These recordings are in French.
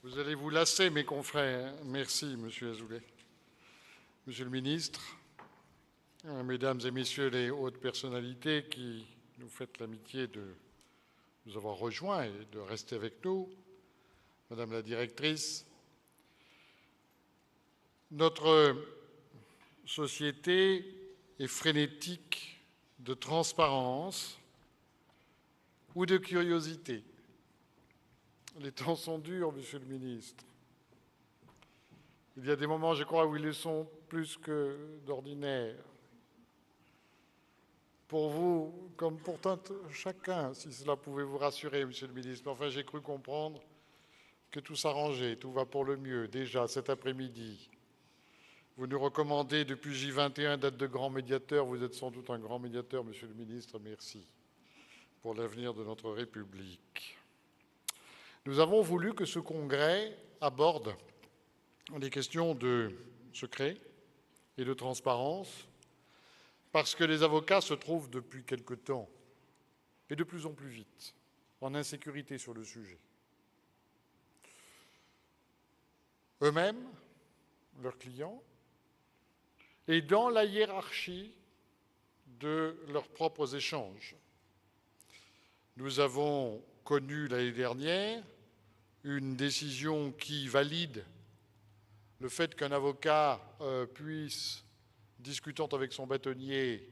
Vous allez vous lasser, mes confrères. Merci, Monsieur Azoulay. Monsieur le ministre, Mesdames et Messieurs les hautes personnalités qui nous faites l'amitié de nous avoir rejoints et de rester avec nous, Madame la directrice, notre société est frénétique de transparence ou de curiosité. Les temps sont durs, Monsieur le ministre. Il y a des moments, je crois, où ils le sont plus que d'ordinaire. Pour vous, comme pour chacun, si cela pouvait vous rassurer, Monsieur le ministre. Enfin, j'ai cru comprendre que tout s'arrangeait, tout va pour le mieux. Déjà, cet après-midi, vous nous recommandez depuis J21 d'être de grands médiateurs. Vous êtes sans doute un grand médiateur, Monsieur le ministre. Merci pour l'avenir de notre République. Nous avons voulu que ce congrès aborde les questions de secret et de transparence parce que les avocats se trouvent depuis quelque temps, et de plus en plus vite, en insécurité sur le sujet. Eux-mêmes, leurs clients, et dans la hiérarchie de leurs propres échanges. Nous avons connu l'année dernière une décision qui valide le fait qu'un avocat puisse, discutant avec son bâtonnier,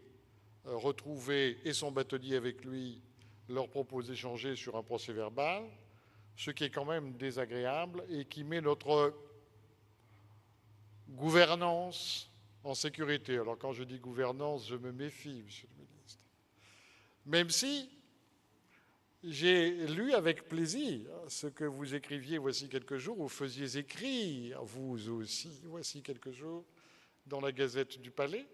retrouver et son bâtonnier avec lui, leurs propos échangés sur un procès-verbal, ce qui est quand même désagréable et qui met notre gouvernance en sécurité. Alors quand je dis gouvernance, je me méfie, Monsieur le ministre. Même si j'ai lu avec plaisir ce que vous écriviez voici quelques jours, ou faisiez écrire, vous aussi, voici quelques jours, dans la Gazette du Palais,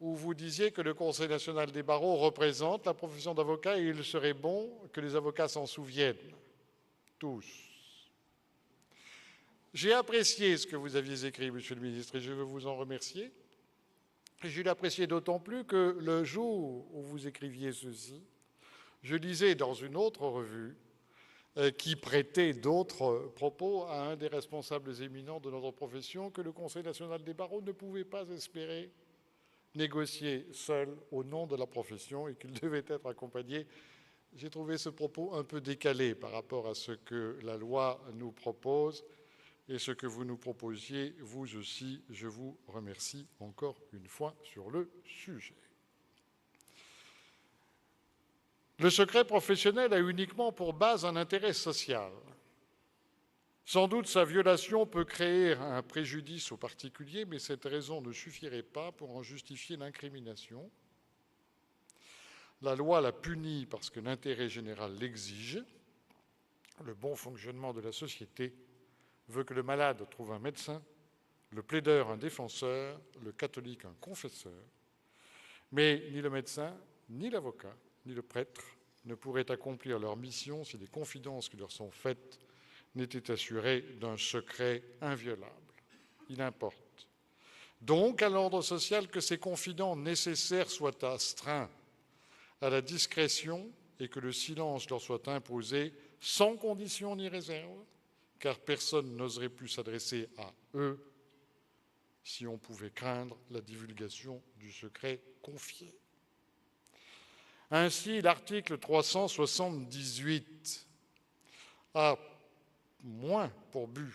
où vous disiez que le Conseil national des barreaux représente la profession d'avocat et il serait bon que les avocats s'en souviennent, tous. J'ai apprécié ce que vous aviez écrit, Monsieur le ministre, et je veux vous en remercier. Et je l'appréciais d'autant plus que le jour où vous écriviez ceci, je lisais dans une autre revue qui prêtait d'autres propos à un des responsables éminents de notre profession que le Conseil national des barreaux ne pouvait pas espérer négocier seul au nom de la profession et qu'il devait être accompagné. J'ai trouvé ce propos un peu décalé par rapport à ce que la loi nous propose et ce que vous nous proposiez, vous aussi. Je vous remercie encore une fois sur le sujet. Le secret professionnel a uniquement pour base un intérêt social. Sans doute sa violation peut créer un préjudice aux particuliers, mais cette raison ne suffirait pas pour en justifier l'incrimination. La loi la punit parce que l'intérêt général l'exige. Le bon fonctionnement de la société veut que le malade trouve un médecin, le plaideur un défenseur, le catholique un confesseur. Mais ni le médecin, ni l'avocat, ni le prêtre ne pourraient accomplir leur mission si les confidences qui leur sont faites n'étaient assurées d'un secret inviolable. Il importe donc à l'ordre social que ces confidents nécessaires soient astreints à la discrétion et que le silence leur soit imposé sans condition ni réserve, car personne n'oserait plus s'adresser à eux si on pouvait craindre la divulgation du secret confié. Ainsi, l'article 378 a moins pour but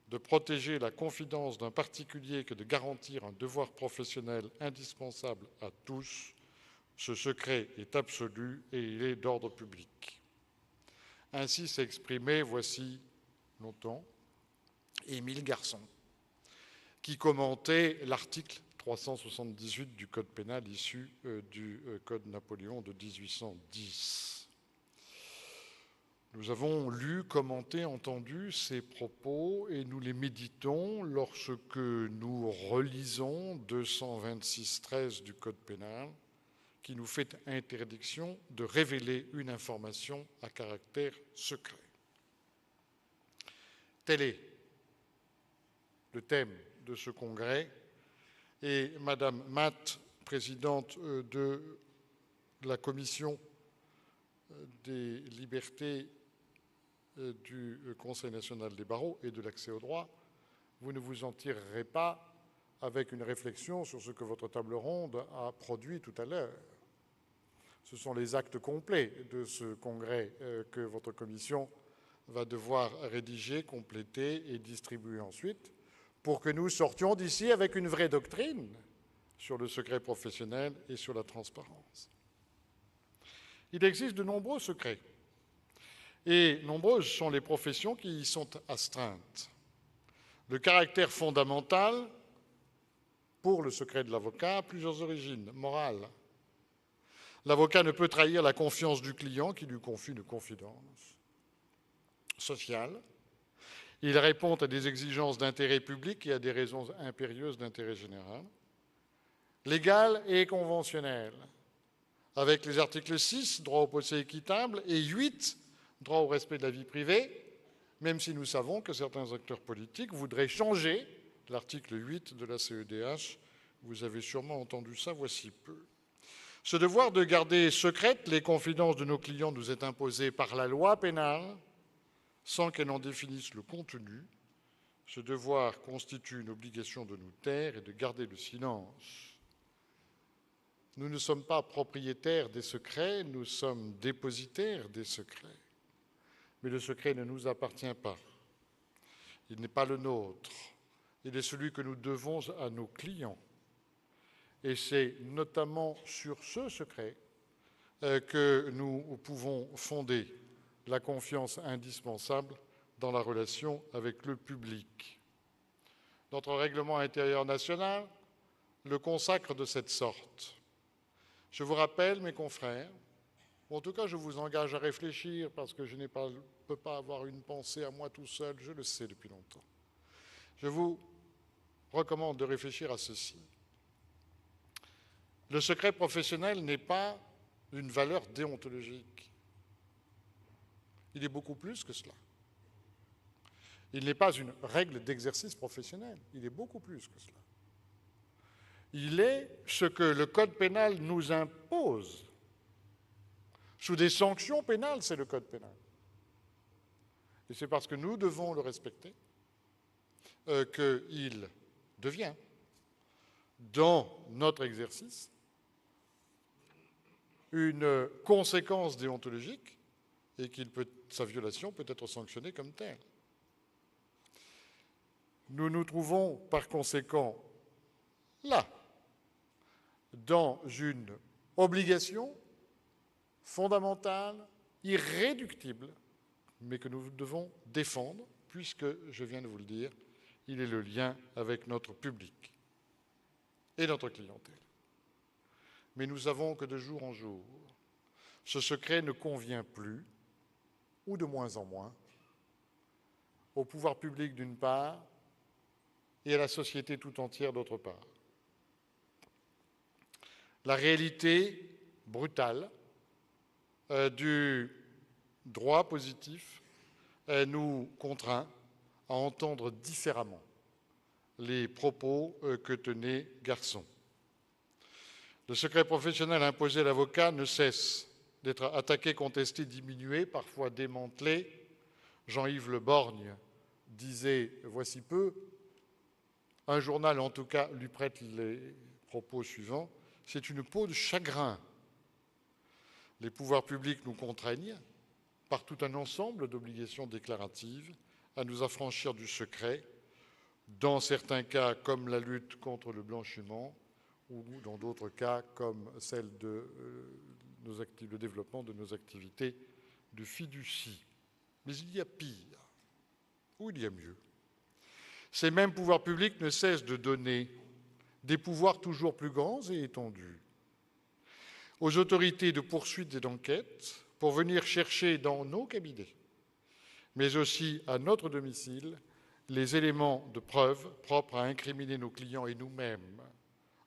de protéger la confidence d'un particulier que de garantir un devoir professionnel indispensable à tous. Ce secret est absolu et il est d'ordre public. Ainsi s'est exprimé, voici longtemps, Émile Garçon, qui commentait l'article 378 du Code pénal issu du Code Napoléon de 1810. Nous avons lu, commenté, entendu ces propos et nous les méditons lorsque nous relisons 226-13 du Code pénal qui nous fait interdiction de révéler une information à caractère secret. Tel est le thème de ce congrès et Madame Matt, présidente de la Commission des libertés du Conseil national des barreaux et de l'accès au droit, vous ne vous en tirerez pas avec une réflexion sur ce que votre table ronde a produit tout à l'heure. Ce sont les actes complets de ce congrès que votre commission va devoir rédiger, compléter et distribuer ensuite pour que nous sortions d'ici avec une vraie doctrine sur le secret professionnel et sur la transparence. Il existe de nombreux secrets et nombreuses sont les professions qui y sont astreintes. Le caractère fondamental pour le secret de l'avocat a plusieurs origines morales. L'avocat ne peut trahir la confiance du client qui lui confie une confidence sociale. Il répond à des exigences d'intérêt public et à des raisons impérieuses d'intérêt général. Légal et conventionnel, avec les articles 6, droit au procès équitable, et 8, droit au respect de la vie privée, même si nous savons que certains acteurs politiques voudraient changer l'article 8 de la CEDH. Vous avez sûrement entendu ça voici peu. Ce devoir de garder secrètes les confidences de nos clients nous est imposé par la loi pénale sans qu'elle en définisse le contenu. Ce devoir constitue une obligation de nous taire et de garder le silence. Nous ne sommes pas propriétaires des secrets, nous sommes dépositaires des secrets. Mais le secret ne nous appartient pas. Il n'est pas le nôtre. Il est celui que nous devons à nos clients. Et c'est notamment sur ce secret que nous pouvons fonder la confiance indispensable dans la relation avec le public. Notre règlement intérieur national le consacre de cette sorte. Je vous rappelle, mes confrères, en tout cas je vous engage à réfléchir parce que je ne peux pas avoir une pensée à moi tout seul, je le sais depuis longtemps. Je vous recommande de réfléchir à ceci. Le secret professionnel n'est pas une valeur déontologique. Il est beaucoup plus que cela. Il n'est pas une règle d'exercice professionnel, il est beaucoup plus que cela. Il est ce que le Code pénal nous impose. Sous des sanctions pénales, c'est le Code pénal. Et c'est parce que nous devons le respecter qu'il devient, dans notre exercice, une conséquence déontologique et sa violation peut être sanctionnée comme telle. Nous nous trouvons par conséquent là, dans une obligation fondamentale, irréductible, mais que nous devons défendre, puisque, je viens de vous le dire, il est le lien avec notre public et notre clientèle. Mais nous savons que de jour en jour, ce secret ne convient plus, ou de moins en moins, au pouvoir public d'une part et à la société tout entière d'autre part. La réalité brutale du droit positif nous contraint à entendre différemment les propos que tenait Garçon. Le secret professionnel imposé à l'avocat ne cesse d'être attaqué, contesté, diminué, parfois démantelé. Jean-Yves Le Borgne disait voici peu, un journal en tout cas lui prête les propos suivants, c'est une peau de chagrin. Les pouvoirs publics nous contraignent, par tout un ensemble d'obligations déclaratives, à nous affranchir du secret, dans certains cas comme la lutte contre le blanchiment, ou dans d'autres cas comme celle de le développement de nos activités de fiducie. Mais il y a pire, ou il y a mieux. Ces mêmes pouvoirs publics ne cessent de donner des pouvoirs toujours plus grands et étendus aux autorités de poursuite et d'enquête pour venir chercher dans nos cabinets, mais aussi à notre domicile, les éléments de preuve propres à incriminer nos clients et nous-mêmes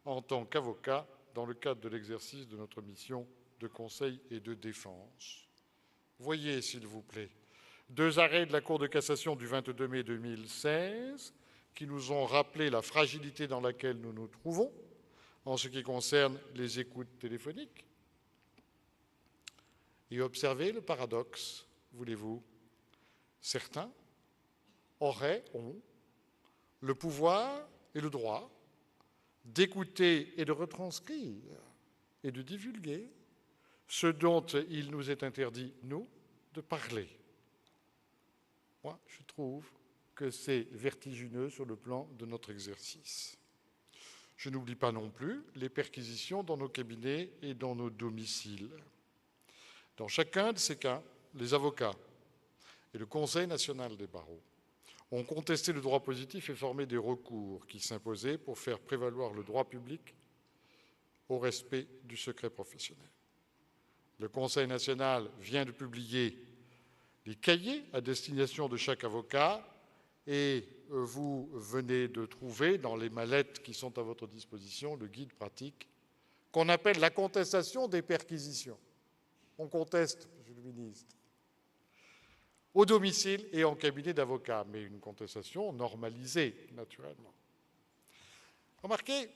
en tant qu'avocats dans le cadre de l'exercice de notre mission de conseil et de défense. Voyez, s'il vous plaît, 2 arrêts de la Cour de cassation du 22 mai 2016 qui nous ont rappelé la fragilité dans laquelle nous nous trouvons en ce qui concerne les écoutes téléphoniques. Et observez le paradoxe, voulez-vous, certains ont le pouvoir et le droit d'écouter et de retranscrire et de divulguer ce dont il nous est interdit, nous, de parler. Moi, je trouve que c'est vertigineux sur le plan de notre exercice. Je n'oublie pas non plus les perquisitions dans nos cabinets et dans nos domiciles. Dans chacun de ces cas, les avocats et le Conseil national des barreaux ont contesté le droit positif et formé des recours qui s'imposaient pour faire prévaloir le droit public au respect du secret professionnel. Le Conseil national vient de publier les cahiers à destination de chaque avocat et vous venez de trouver dans les mallettes qui sont à votre disposition le guide pratique qu'on appelle la contestation des perquisitions. On conteste, Monsieur le ministre, au domicile et en cabinet d'avocat, mais une contestation normalisée, naturellement. Remarquez,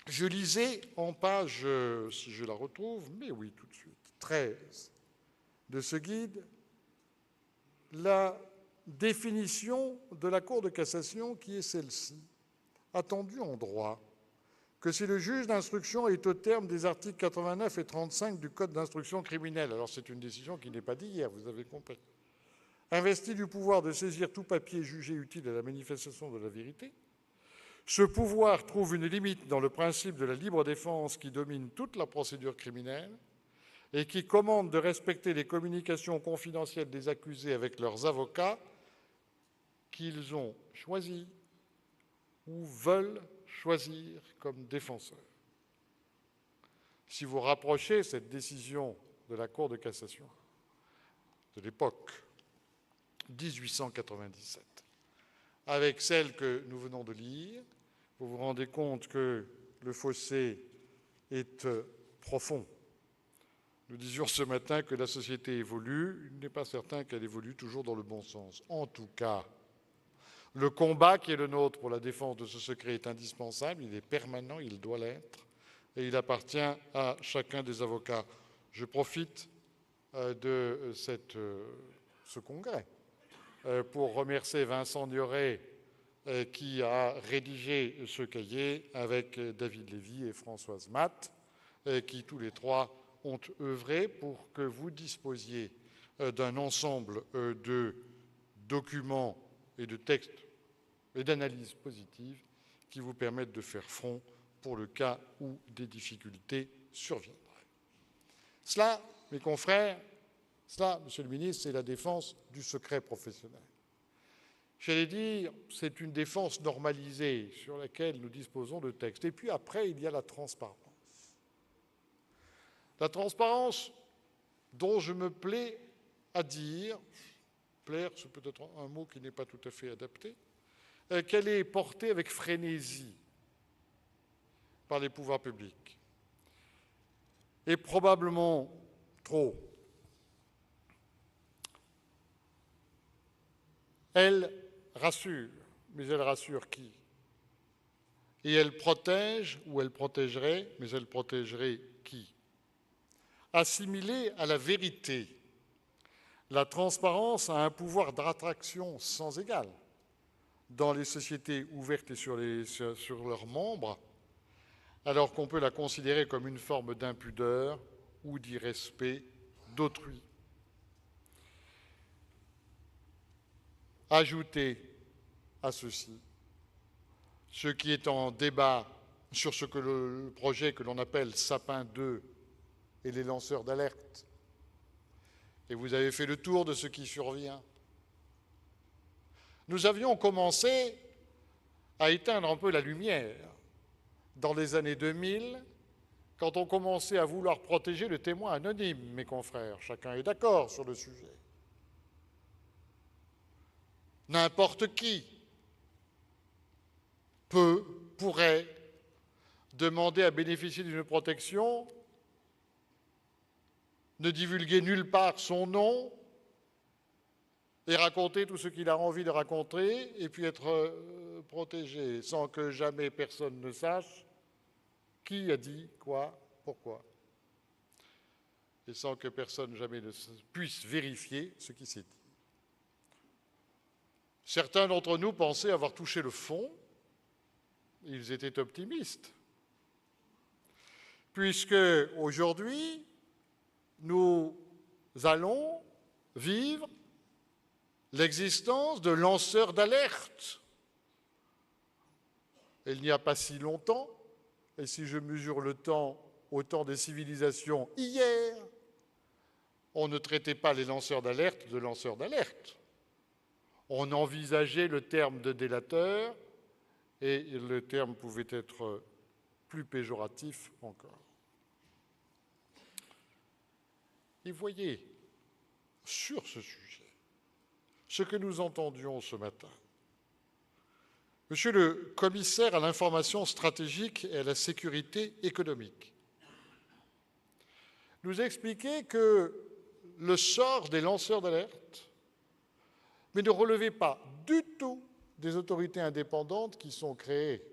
je lisais en page, si je la retrouve, mais oui, tout de suite, 13 de ce guide, la définition de la Cour de cassation qui est celle-ci. Attendu en droit que si le juge d'instruction est au terme des articles 89 et 35 du Code d'instruction criminelle, alors c'est une décision qui n'est pas d'hier, vous avez compris, investi du pouvoir de saisir tout papier jugé utile à la manifestation de la vérité, ce pouvoir trouve une limite dans le principe de la libre défense qui domine toute la procédure criminelle et qui commande de respecter les communications confidentielles des accusés avec leurs avocats qu'ils ont choisis ou veulent choisir comme défenseurs. Si vous rapprochez cette décision de la Cour de cassation de l'époque 1897 avec celle que nous venons de lire, vous vous rendez compte que le fossé est profond. Nous disions ce matin que la société évolue, il n'est pas certain qu'elle évolue toujours dans le bon sens. En tout cas, le combat qui est le nôtre pour la défense de ce secret est indispensable, il est permanent, il doit l'être, et il appartient à chacun des avocats. Je profite de ce congrès pour remercier Vincent Nioret qui a rédigé ce cahier avec David Lévy et Françoise Matt, qui tous les trois ont œuvré pour que vous disposiez d'un ensemble de documents et de textes et d'analyses positives qui vous permettent de faire front pour le cas où des difficultés surviendraient. Cela, mes confrères, cela, Monsieur le ministre, c'est la défense du secret professionnel. J'allais dire, c'est une défense normalisée sur laquelle nous disposons de textes. Et puis après, il y a la transparence. La transparence dont je me plais à dire, plaire, c'est peut-être un mot qui n'est pas tout à fait adapté, qu'elle est portée avec frénésie par les pouvoirs publics. Et probablement trop. Elle rassure, mais elle rassure qui? Et elle protège, ou elle protégerait, mais elle protégerait qui? Assimilée à la vérité, la transparence a un pouvoir d'attraction sans égal dans les sociétés ouvertes et sur leurs membres, alors qu'on peut la considérer comme une forme d'impudeur ou d'irrespect d'autrui. Ajoutez à ceci ce qui est en débat sur ce que le projet que l'on appelle Sapin 2 et les lanceurs d'alerte. Et vous avez fait le tour de ce qui survient. Nous avions commencé à éteindre un peu la lumière dans les années 2000, quand on commençait à vouloir protéger le témoin anonyme, mes confrères. Chacun est d'accord sur le sujet. N'importe qui pourrait demander à bénéficier d'une protection, ne divulguer nulle part son nom et raconter tout ce qu'il a envie de raconter et puis être protégé sans que jamais personne ne sache qui a dit quoi, pourquoi, et sans que personne jamais ne puisse vérifier ce qui s'est dit. Certains d'entre nous pensaient avoir touché le fond. Ils étaient optimistes. Puisque aujourd'hui, nous allons vivre l'existence de lanceurs d'alerte. Il n'y a pas si longtemps, et si je mesure le temps au temps des civilisations, hier, on ne traitait pas les lanceurs d'alerte de lanceurs d'alerte. On envisageait le terme de délateur, et le terme pouvait être plus péjoratif encore. Et voyez, sur ce sujet, ce que nous entendions ce matin. Monsieur le commissaire à l'information stratégique et à la sécurité économique nous expliquait que le sort des lanceurs d'alerte, mais ne relevait pas du tout des autorités indépendantes qui sont créées,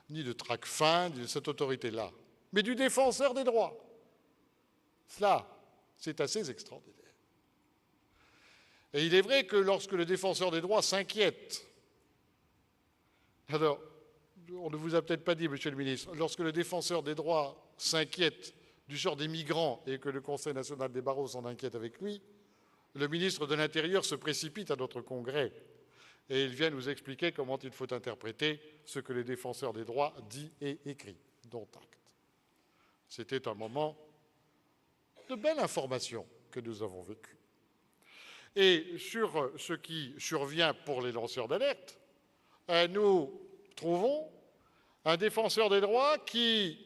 ni de Tracfin, ni de cette autorité-là, mais du défenseur des droits. Cela, c'est assez extraordinaire. Et il est vrai que lorsque le défenseur des droits s'inquiète, alors, on ne vous a peut-être pas dit, monsieur le ministre, lorsque le défenseur des droits s'inquiète du sort des migrants et que le Conseil national des barreaux s'en inquiète avec lui, le ministre de l'Intérieur se précipite à notre congrès et il vient nous expliquer comment il faut interpréter ce que les défenseurs des droits dit et écrit, dont acte. C'était un moment de belle information que nous avons vécu. Et sur ce qui survient pour les lanceurs d'alerte, nous trouvons un défenseur des droits qui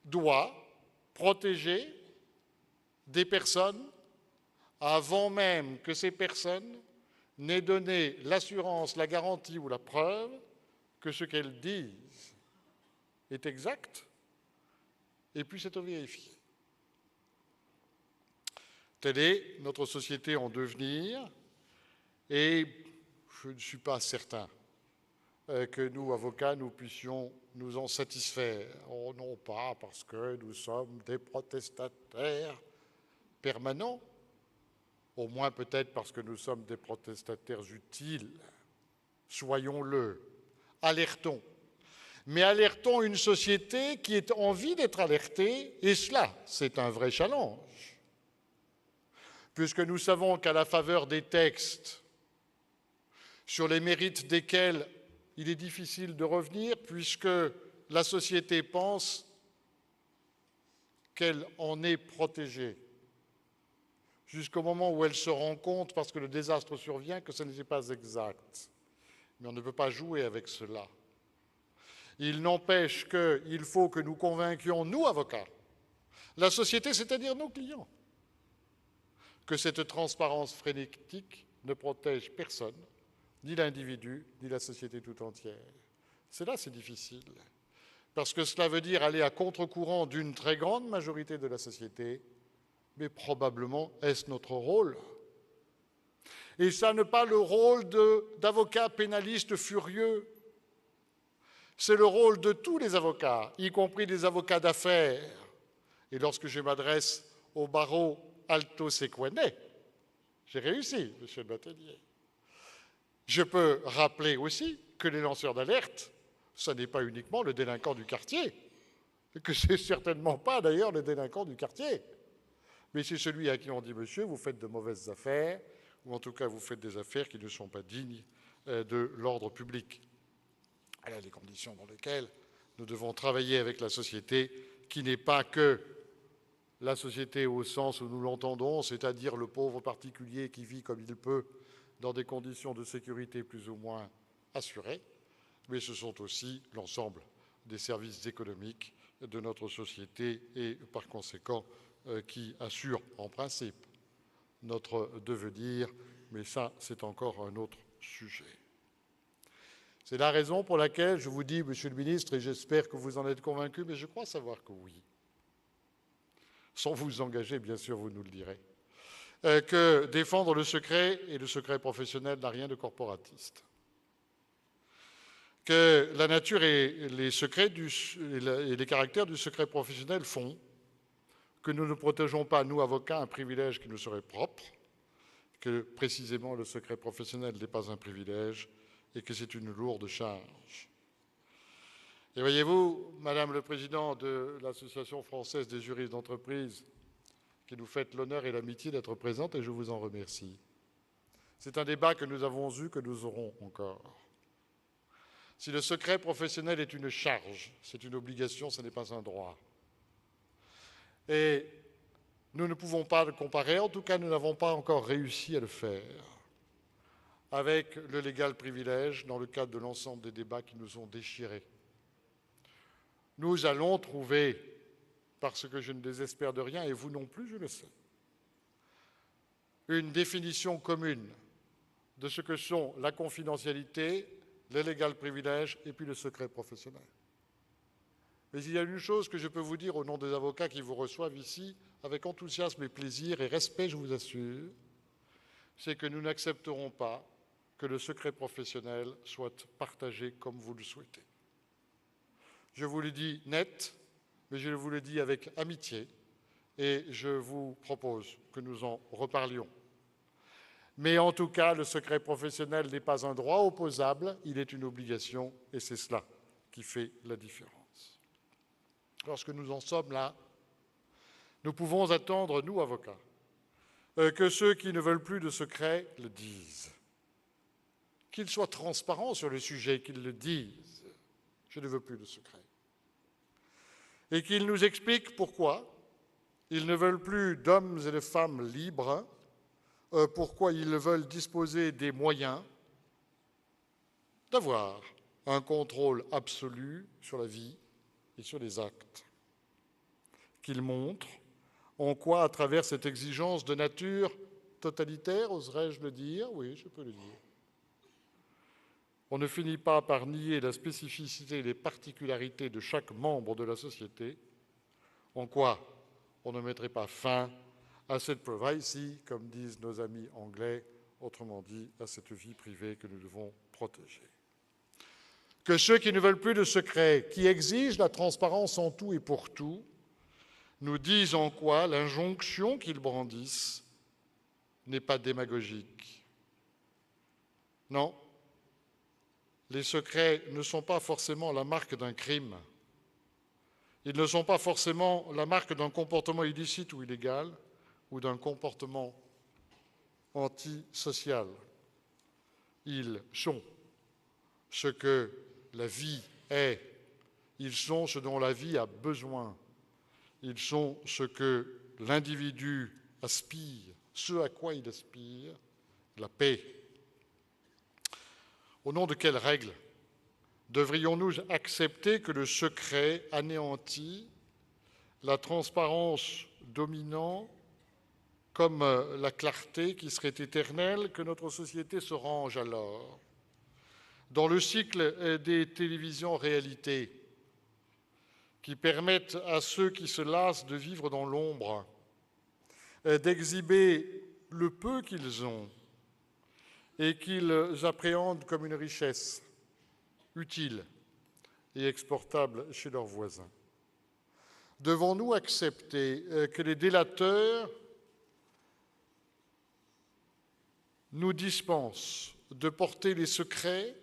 doit protéger des personnes avant même que ces personnes n'aient donné l'assurance, la garantie ou la preuve que ce qu'elles disent est exact et puisse être vérifié. Telle est notre société en devenir et je ne suis pas certain que nous, avocats, nous puissions nous en satisfaire. Oh non pas parce que nous sommes des protestataires permanents, au moins peut-être parce que nous sommes des protestataires utiles. Soyons-le, alertons. Mais alertons une société qui ait envie d'être alertée, et cela, c'est un vrai challenge. Puisque nous savons qu'à la faveur des textes sur les mérites desquels il est difficile de revenir, puisque la société pense qu'elle en est protégée, jusqu'au moment où elle se rend compte, parce que le désastre survient, que ce n'était pas exact. Mais on ne peut pas jouer avec cela. Il n'empêche qu'il faut que nous convainquions, nous, avocats, la société, c'est-à-dire nos clients, que cette transparence frénétique ne protège personne, ni l'individu, ni la société tout entière. C'est difficile, parce que cela veut dire aller à contre-courant d'une très grande majorité de la société, mais probablement est-ce notre rôle. Et ça n'est pas le rôle d'avocats pénalistes furieux, c'est le rôle de tous les avocats, y compris des avocats d'affaires. Et lorsque je m'adresse au barreau Alto Sequene, j'ai réussi, monsieur le bâtonnier. Je peux rappeler aussi que les lanceurs d'alerte, ce n'est pas uniquement le délinquant du quartier, et que ce n'est certainement pas d'ailleurs le délinquant du quartier, mais c'est celui à qui on dit « Monsieur, vous faites de mauvaises affaires », ou en tout cas vous faites des affaires qui ne sont pas dignes de l'ordre public. Voilà les conditions dans lesquelles nous devons travailler avec la société, qui n'est pas que la société au sens où nous l'entendons, c'est-à-dire le pauvre particulier qui vit comme il peut dans des conditions de sécurité plus ou moins assurées, mais ce sont aussi l'ensemble des services économiques de notre société et par conséquent qui assurent en principe notre devenir, mais ça c'est encore un autre sujet. C'est la raison pour laquelle je vous dis, monsieur le ministre, et j'espère que vous en êtes convaincu, mais je crois savoir que oui, sans vous engager, bien sûr, vous nous le direz, que défendre le secret et le secret professionnel n'a rien de corporatiste. Que la nature et les secrets et les caractères du secret professionnel font que nous ne protégeons pas, nous, avocats, un privilège qui nous serait propre, que précisément le secret professionnel n'est pas un privilège et que c'est une lourde charge. Et voyez-vous, Madame le Président de l'Association française des juristes d'entreprise, qui nous faites l'honneur et l'amitié d'être présente, et je vous en remercie. C'est un débat que nous avons eu, que nous aurons encore. Si le secret professionnel est une charge, c'est une obligation, ce n'est pas un droit. Et nous ne pouvons pas le comparer, en tout cas nous n'avons pas encore réussi à le faire, avec le légal privilège dans le cadre de l'ensemble des débats qui nous ont déchirés. Nous allons trouver, parce que je ne désespère de rien, et vous non plus, je le sais, une définition commune de ce que sont la confidentialité, le légal privilège et puis le secret professionnel. Mais il y a une chose que je peux vous dire au nom des avocats qui vous reçoivent ici, avec enthousiasme et plaisir et respect, je vous assure, c'est que nous n'accepterons pas que le secret professionnel soit partagé comme vous le souhaitez. Je vous le dis net, mais je vous le dis avec amitié, et je vous propose que nous en reparlions. Mais en tout cas, le secret professionnel n'est pas un droit opposable, il est une obligation, et c'est cela qui fait la différence. Lorsque nous en sommes là, nous pouvons attendre, nous, avocats, que ceux qui ne veulent plus de secret le disent. Qu'ils soient transparents sur le sujet, qu'ils le disent. Je ne veux plus de secret. Et qu'ils nous expliquent pourquoi ils ne veulent plus d'hommes et de femmes libres, pourquoi ils veulent disposer des moyens d'avoir un contrôle absolu sur la vie et sur les actes. Qu'ils montrent en quoi, à travers cette exigence de nature totalitaire, oserais-je le dire? Oui, je peux le dire. On ne finit pas par nier la spécificité et les particularités de chaque membre de la société, en quoi on ne mettrait pas fin à cette privacy, comme disent nos amis anglais, autrement dit, à cette vie privée que nous devons protéger. Que ceux qui ne veulent plus de secret, qui exigent la transparence en tout et pour tout, nous disent en quoi l'injonction qu'ils brandissent n'est pas démagogique. Non, les secrets ne sont pas forcément la marque d'un crime. Ils ne sont pas forcément la marque d'un comportement illicite ou illégal ou d'un comportement antisocial. Ils sont ce que la vie est. Ils sont ce dont la vie a besoin. Ils sont ce que l'individu aspire, ce à quoi il aspire, la paix. Au nom de quelles règles devrions-nous accepter que le secret anéantit la transparence dominant comme la clarté qui serait éternelle, que notre société se range alors? Dans le cycle des télévisions réalités, qui permettent à ceux qui se lassent de vivre dans l'ombre, d'exhiber le peu qu'ils ont et qu'ils appréhendent comme une richesse utile et exportable chez leurs voisins. Devons-nous accepter que les délateurs nous dispensent de porter les secrets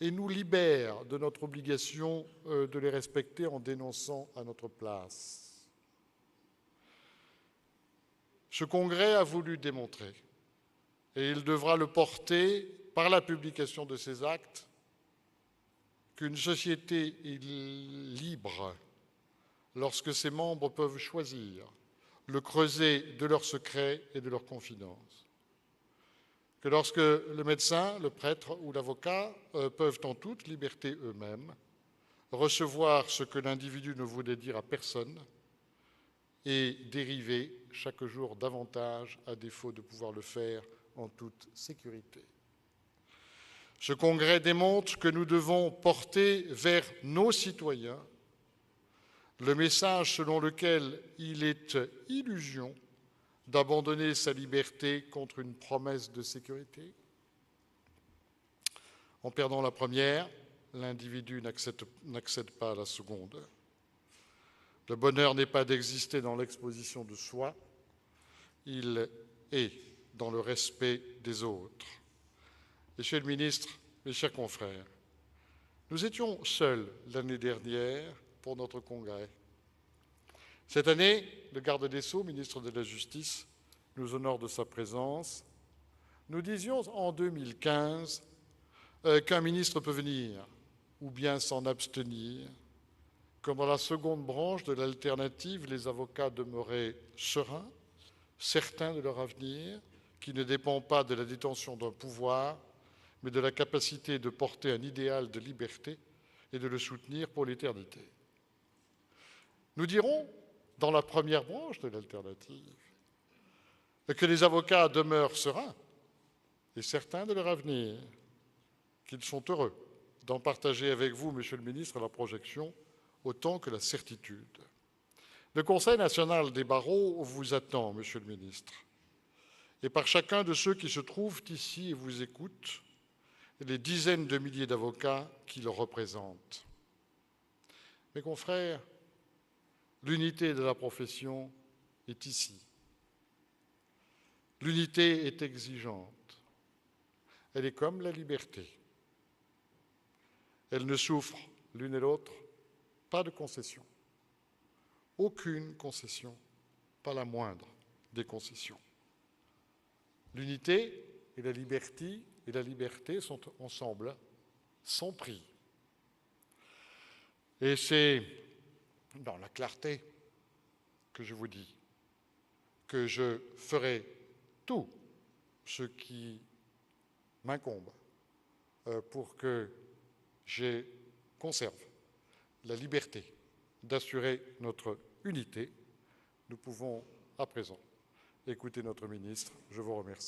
et nous libèrent de notre obligation de les respecter en dénonçant à notre place? Ce congrès a voulu démontrer, et il devra le porter par la publication de ses actes, qu'une société est libre lorsque ses membres peuvent choisir le creuset de leurs secrets et de leurs confidences. Que lorsque le médecin, le prêtre ou l'avocat peuvent en toute liberté eux-mêmes recevoir ce que l'individu ne voulait dire à personne et dériver chaque jour davantage à défaut de pouvoir le faire en toute sécurité. Ce congrès démontre que nous devons porter vers nos citoyens le message selon lequel il est illusion d'abandonner sa liberté contre une promesse de sécurité. En perdant la première, l'individu n'accède pas à la seconde. Le bonheur n'est pas d'exister dans l'exposition de soi, il est dans le respect des autres. Monsieur le ministre, mes chers confrères, nous étions seuls l'année dernière pour notre congrès. Cette année, le garde des Sceaux, ministre de la Justice, nous honore de sa présence. Nous disions en 2015 qu'un ministre peut venir ou bien s'en abstenir. Comme dans la seconde branche de l'alternative, les avocats demeuraient sereins, certains de leur avenir, qui ne dépend pas de la détention d'un pouvoir, mais de la capacité de porter un idéal de liberté et de le soutenir pour l'éternité. Nous dirons, dans la première branche de l'alternative, que les avocats demeurent sereins et certains de leur avenir, qu'ils sont heureux d'en partager avec vous, Monsieur le ministre, la projection autant que la certitude. Le Conseil national des barreaux vous attend, Monsieur le ministre, et par chacun de ceux qui se trouvent ici et vous écoutent, les dizaines de milliers d'avocats qui le représentent. Mes confrères, l'unité de la profession est ici. L'unité est exigeante. Elle est comme la liberté. Elles ne souffrent l'une et l'autre pas de concession. Aucune concession, pas la moindre des concessions. L'unité et la liberté sont ensemble, sans prix. Et c'est dans la clarté que je vous dis que je ferai tout ce qui m'incombe pour que je conserve la liberté d'assurer notre unité. Nous pouvons à présent écouter notre ministre. Je vous remercie.